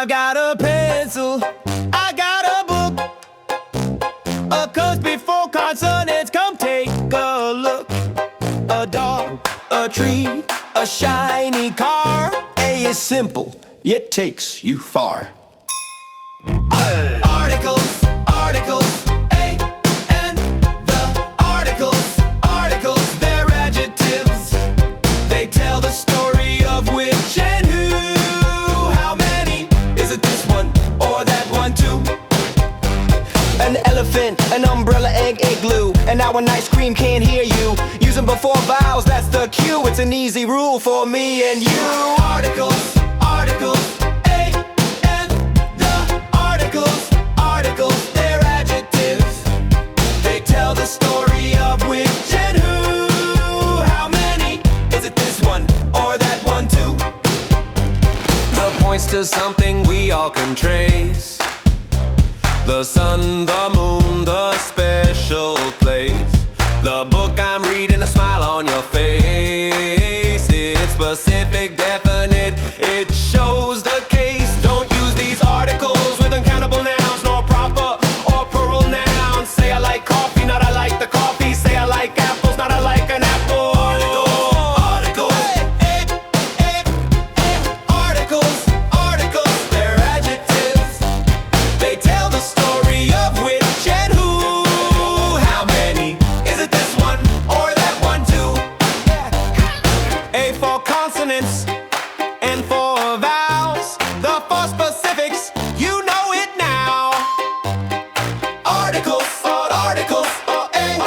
I've got a pencil, I got a book. Cause before consonants, come take a look. A dog, a tree, a shiny car. A is simple, yet takes you far. Articles, articles, A and the articles, they're adjectives. They tell the story of which and who. How many? Is it this one or that one too? An elephant, an umbrella, egg, igloo. And now an ice cream can't hear you. Use them before vowels, that's the cue. It's an easy rule for me and you. Articles, articles, A and the articles, they're adjectives. They tell the story of which and who. How many? Is it this one or that one too? The points to something we all can trace. The sun, the moon, the special place. The book I'm reading, a smile on your face. It's specific, definite, it shows the case. Don't use these articles with uncountable nouns, nor proper or plural nouns. Say I like coffee, not I like the coffee. Say I like apples, not I like an apple. Articles, they're adjectives. They tell the story of which and who. How many? Is it this one or that one too? A for consonants and for vowels. The for specifics, you know it now. Articles, A.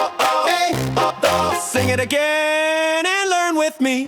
Sing it again and learn with me.